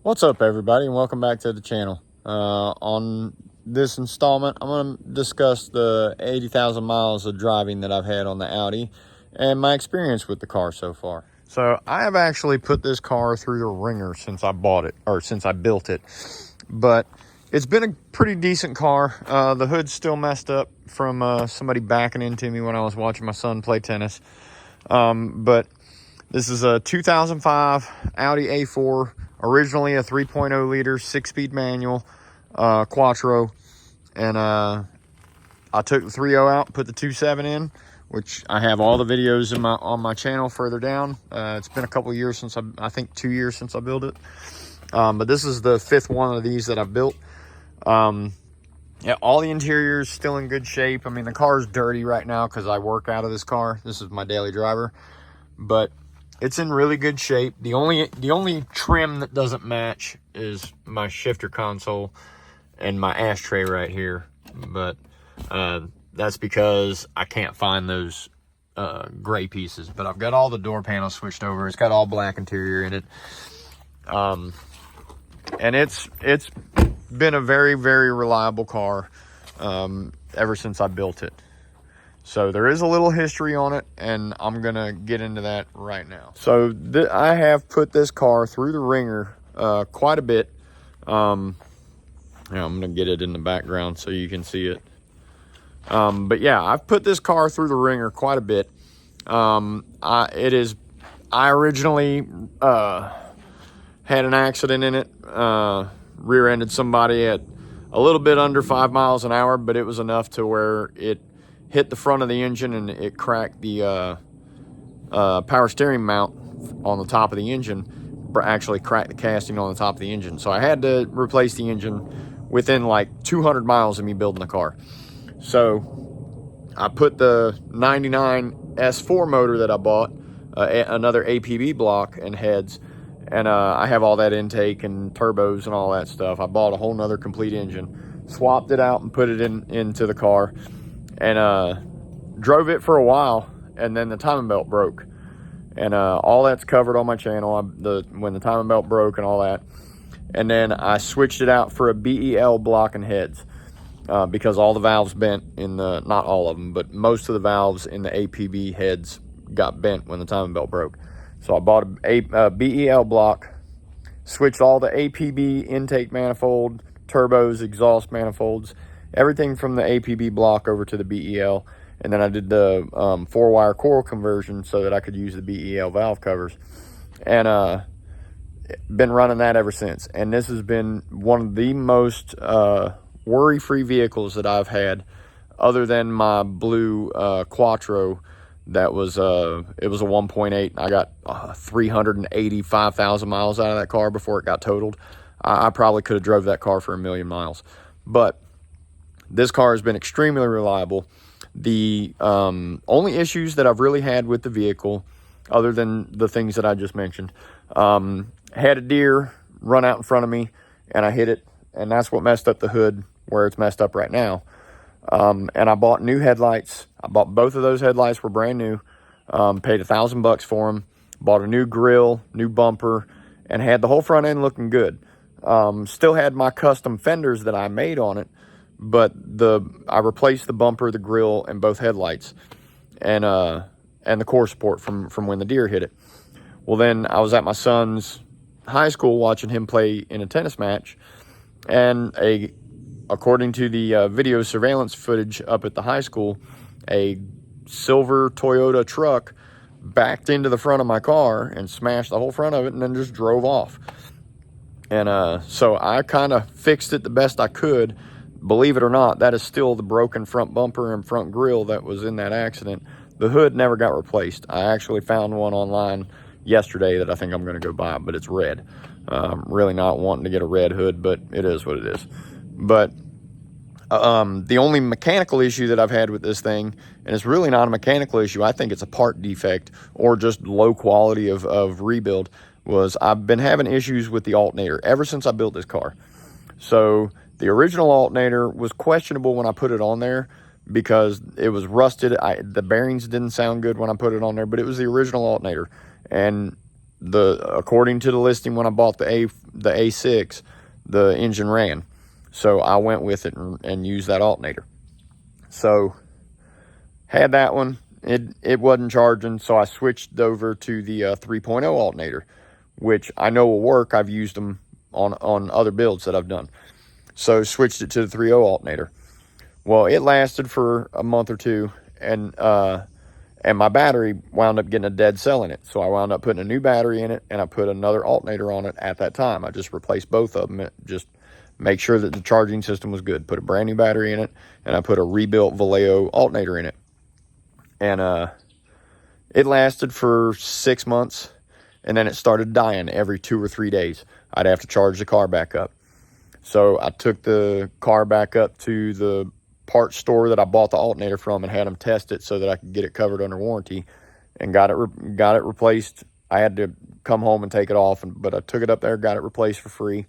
What's up, everybody, and welcome back to the channel. On this installment, I'm going to discuss the 80,000 miles of driving that I've had on the Audi and my experience with the car so far. So I have actually put this car through the ringer since I bought it, or since I built it, but it's been a pretty decent car. The hood's still messed up from somebody backing into me when I was watching my son play tennis. But this is a 2005 Audi A4, originally a 3.0 liter, 6-speed manual, quattro. And I took the 3.0 out, put the 2.7 in, which I have all the videos on my channel further down. It's been a couple years since I think 2 years since I built it. But this is the 5th one of these that I've built. Yeah, all the interior is still in good shape. I mean, the car is dirty right now because I work out of this car. This is my daily driver, but it's in really good shape. The only trim that doesn't match is my shifter console and my ashtray right here, but that's because I can't find those gray pieces. But I've got all the door panels switched over. It's got all black interior in it, and it's been a very, very reliable car ever since I built it. So there is a little history on it, and I'm going to get into that right now. So I have put this car through the ringer quite a bit. I'm going to get it in the background so you can see it. But yeah, I've put this car through the ringer quite a bit. I originally had an accident in it, rear-ended somebody at a little bit under 5 miles an hour, but it was enough to where it hit the front of the engine and it cracked the power steering mount on the top of the engine, actually cracked the casting on the top of the engine. So I had to replace the engine within like 200 miles of me building the car. So I put the 99 S4 motor that I bought, another APB block and heads, and I have all that intake and turbos and all that stuff. I bought a whole nother complete engine, swapped it out and put it into the car, and drove it for a while, and then the timing belt broke. And all that's covered on my channel, when the timing belt broke and all that. And then I switched it out for a BEL block and heads because all the valves bent in not all of them, but most of the valves in the APB heads got bent when the timing belt broke. So I bought a BEL block, switched all the APB intake manifold, turbos, exhaust manifolds, everything from the APB block over to the BEL. And then I did the 4-wire coil conversion so that I could use the BEL valve covers. And been running that ever since. And this has been one of the most worry-free vehicles that I've had, other than my blue Quattro. That was it was a 1.8. I got 385,000 miles out of that car before it got totaled. I probably could have drove that car for 1,000,000 miles. But this car has been extremely reliable. The only issues that I've really had with the vehicle, other than the things that I just mentioned, had a deer run out in front of me and I hit it, and that's what messed up the hood where it's messed up right now. And I bought new headlights. I bought both of those headlights, were brand new. Paid $1,000 for them. Bought a new grill, new bumper, and had the whole front end looking good. Still had my custom fenders that I made on it, but I replaced the bumper, the grill, and both headlights, and the core support from when the deer hit it. Well, then I was at my son's high school watching him play in a tennis match, and according to the video surveillance footage up at the high school, a silver Toyota truck backed into the front of my car and smashed the whole front of it and then just drove off. And so I kind of fixed it the best I could. Believe it or not, that is still the broken front bumper and front grille that was in that accident. The hood never got replaced. I actually found one online yesterday that I think I'm going to go buy, but it's red. Really not wanting to get a red hood, but it is what it is. But the only mechanical issue that I've had with this thing, and it's really not a mechanical issue, I think it's a part defect or just low quality of rebuild, was I've been having issues with the alternator ever since I built this car. So the original alternator was questionable when I put it on there because it was rusted. The bearings didn't sound good when I put it on there, but it was the original alternator. And according to the listing when I bought the A6, the engine ran. So I went with it and used that alternator. So had that one. It wasn't charging, so I switched over to the 3.0 alternator, which I know will work. I've used them on other builds that I've done. So switched it to the 3.0 alternator. Well, it lasted for a month or two, and my battery wound up getting a dead cell in it. So I wound up putting a new battery in it, and I put another alternator on it at that time. I just replaced both of them, just make sure that the charging system was good. Put a brand new battery in it, and I put a rebuilt Vallejo alternator in it. And it lasted for 6 months, and then it started dying every 2 or 3 days. I'd have to charge the car back up. So I took the car back up to the parts store that I bought the alternator from and had them test it so that I could get it covered under warranty, and got it replaced. I had to come home and take it off, but I took it up there, got it replaced for free,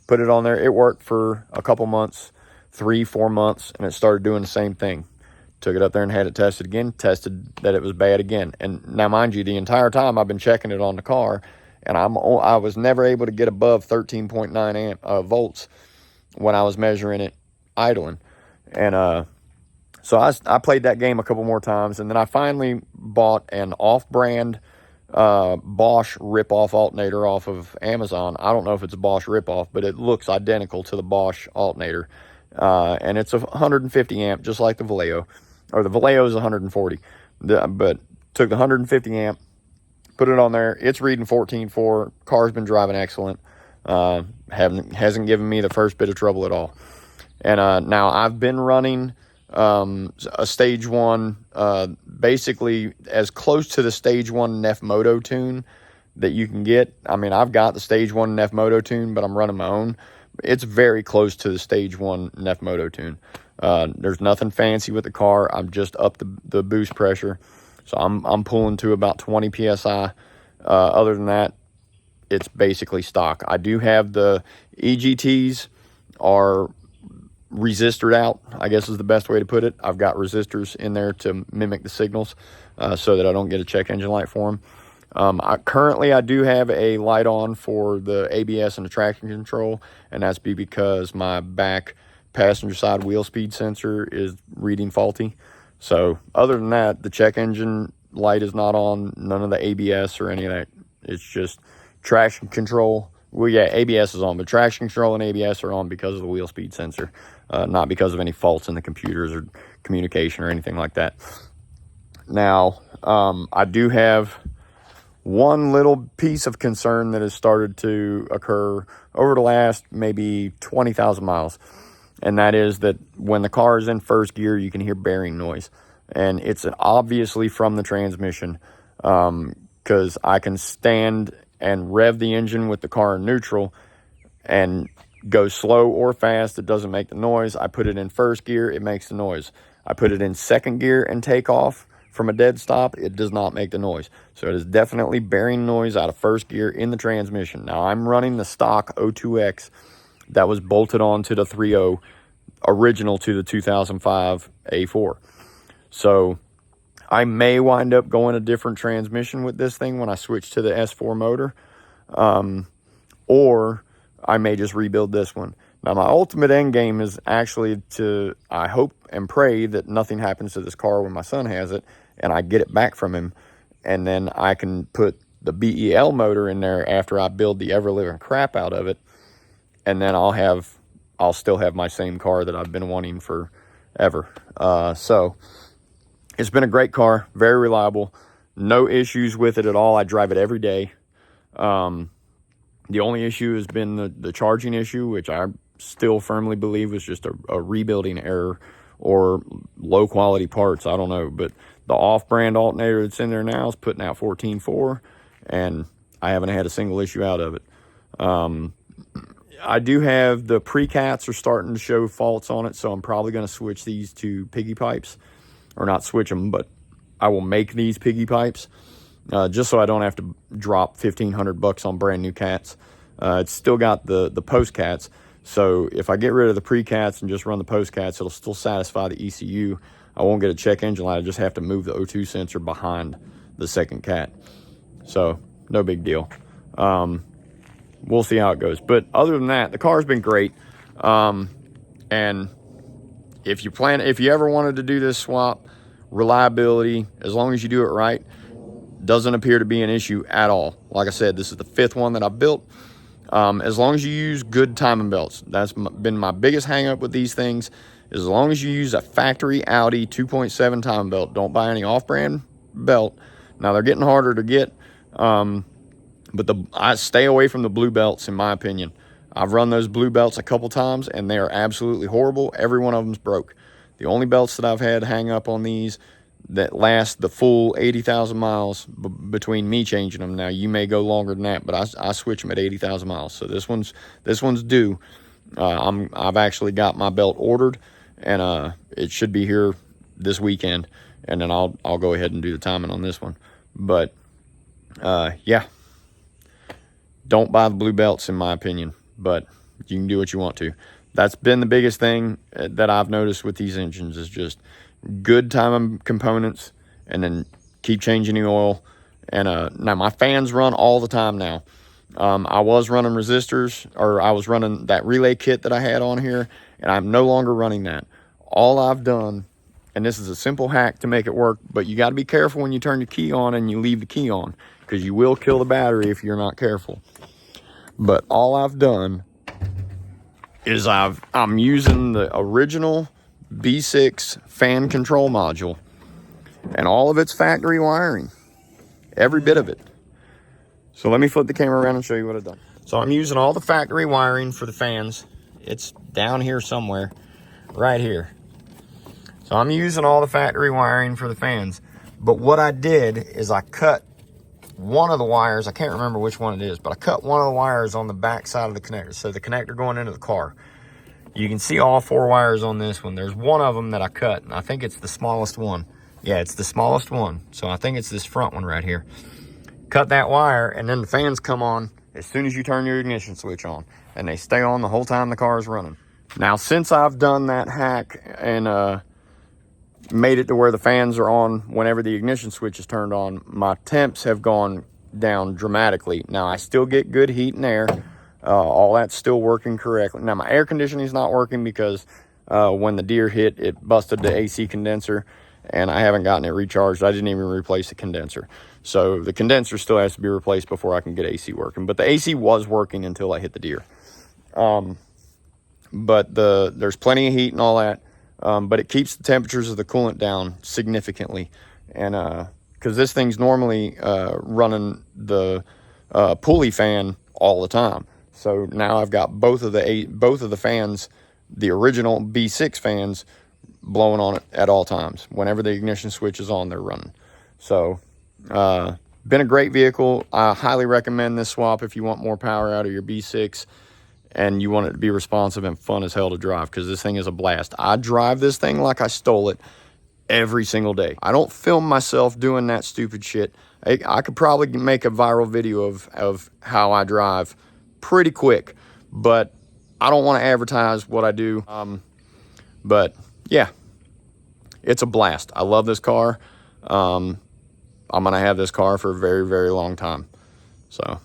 put it on there. It worked for a couple months, 3-4 months, and it started doing the same thing. Took it up there and had it tested again, tested that it was bad again. And now, mind you, the entire time I've been checking it on the car, and I was never able to get above 13.9 volts when I was measuring it idling. And so I played that game a couple more times, and then I finally bought an off-brand Bosch rip-off alternator off of Amazon. I don't know if it's a Bosch rip-off, but it looks identical to the Bosch alternator. And it's a 150 amp, just like the Vallejo. Or the Vallejo is 140. But took the 150 amp, put it on there. It's reading 14.4. Car's been driving excellent. Hasn't given me the first bit of trouble at all. And now I've been running a stage 1, basically as close to the stage 1 Nef Moto tune that you can get. I mean, I've got the stage 1 Nef Moto tune, but I'm running my own. It's very close to the stage 1 Nef Moto tune. There's nothing fancy with the car. I'm just up the boost pressure. So I'm pulling to about 20 PSI. Other than that, it's basically stock. I do have the EGTs are resistored out, I guess is the best way to put it. I've got resistors in there to mimic the signals so that I don't get a check engine light for them. Currently, I do have a light on for the ABS and the traction control, and that's because my back passenger side wheel speed sensor is reading faulty. So other than that, the check engine light is not on, none of the ABS or any of that. It's just traction control. Well, yeah, ABS is on, but traction control and ABS are on because of the wheel speed sensor, not because of any faults in the computers or communication or anything like that. Now, I do have one little piece of concern that has started to occur over the last maybe 20,000 miles. And that is that when the car is in first gear, you can hear bearing noise. And it's obviously from the transmission, because I can stand and rev the engine with the car in neutral and go slow or fast. It doesn't make the noise. I put it in first gear, it makes the noise. I put it in second gear and take off from a dead stop, it does not make the noise. So it is definitely bearing noise out of first gear in the transmission. Now I'm running the stock O2X that was bolted onto the 3.0 original to the 2005 A4. So I may wind up going a different transmission with this thing when I switch to the S4 motor, or I may just rebuild this one. Now, my ultimate end game is actually to, I hope and pray that nothing happens to this car when my son has it, and I get it back from him, and then I can put the BEL motor in there after I build the ever-living crap out of it, and then I'll still have my same car that I've been wanting forever. So it's been a great car, very reliable, no issues with it at all. I drive it every day. The only issue has been the charging issue, which I still firmly believe was just a rebuilding error or low quality parts. I don't know, but the off-brand alternator that's in there now is putting out 14.4, and I haven't had a single issue out of it. I do have the pre-cats are starting to show faults on it, so I'm probably going to switch these to piggy pipes, or not switch them, but I will make these piggy pipes. Just so I don't have to drop $1,500 on brand new cats. It's still got the post cats, so if I get rid of the pre-cats and just run the post cats, it'll still satisfy the ECU. I won't get a check engine light. I just have to move the O2 sensor behind the second cat. So no big deal. We'll see how it goes. But other than that, the car's been great. And if you ever wanted to do this swap, reliability, as long as you do it right, doesn't appear to be an issue at all. Like I said, this is the 5th one that I built. As long as you use good timing belts, that's been my biggest hang up with these things. As long as you use a factory Audi 2.7 timing belt, don't buy any off-brand belt. Now they're getting harder to get, but I stay away from the blue belts, in my opinion. I've run those blue belts a couple times, and they are absolutely horrible. Every one of them's broke. The only belts that I've had hang up on these that last the full 80,000 miles between me changing them. Now, you may go longer than that, but I switch them at 80,000 miles. So this one's due. I've actually got my belt ordered, and it should be here this weekend, and then I'll go ahead and do the timing on this one. But yeah, don't buy the blue belts, in my opinion, but you can do what you want to. That's been the biggest thing that I've noticed with these engines, is just good timing components, and then keep changing the oil. And now my fans run all the time now. I was running resistors, or I was running that relay kit that I had on here, and I'm no longer running that. All I've done, and this is a simple hack to make it work, but you got to be careful when you turn your key on and you leave the key on, because you will kill the battery if you're not careful. But all I've done is I'm using the original B6 fan control module, and all of its factory wiring, every bit of it. So let me flip the camera around and show you what I've done. So I'm using all the factory wiring for the fans. It's down here somewhere, right here. So I'm using all the factory wiring for the fans. But what I did is I cut one of the wires. I can't remember which one it is, but I cut one of the wires on the back side of the connector. So the connector going into the car. You can see all 4 wires on this one. There's one of them that I cut, and I think it's the smallest one. Yeah, it's the smallest one. So I think it's this front one right here. Cut that wire, and then the fans come on as soon as you turn your ignition switch on, and they stay on the whole time the car is running. Now, since I've done that hack and made it to where the fans are on whenever the ignition switch is turned on, my temps have gone down dramatically. Now, I still get good heat and air. All that's still working correctly. Now, my air conditioning is not working because when the deer hit, it busted the AC condenser, and I haven't gotten it recharged. I didn't even replace the condenser. So the condenser still has to be replaced before I can get AC working. But the AC was working until I hit the deer. But there's plenty of heat and all that. But it keeps the temperatures of the coolant down significantly. And because this thing's normally running the pulley fan all the time. So now I've got both of the fans, the original B6 fans, blowing on it at all times. Whenever the ignition switch is on, they're running. So been a great vehicle. I highly recommend this swap if you want more power out of your B6 and you want it to be responsive and fun as hell to drive, because this thing is a blast. I drive this thing like I stole it every single day. I don't film myself doing that stupid shit. I could probably make a viral video of how I drive pretty quick, but I don't want to advertise what I do. But yeah, it's a blast. I love this car. I'm gonna have this car for a very, very long time. So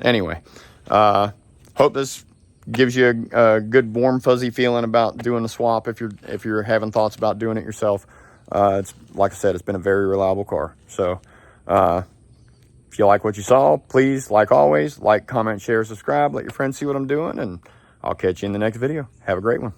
anyway, hope this gives you a good warm fuzzy feeling about doing the swap if you're having thoughts about doing it yourself. It's, like I said, it's been a very reliable car. So if you like what you saw, please, like always, like, comment, share, subscribe, let your friends see what I'm doing, and I'll catch you in the next video. Have a great one.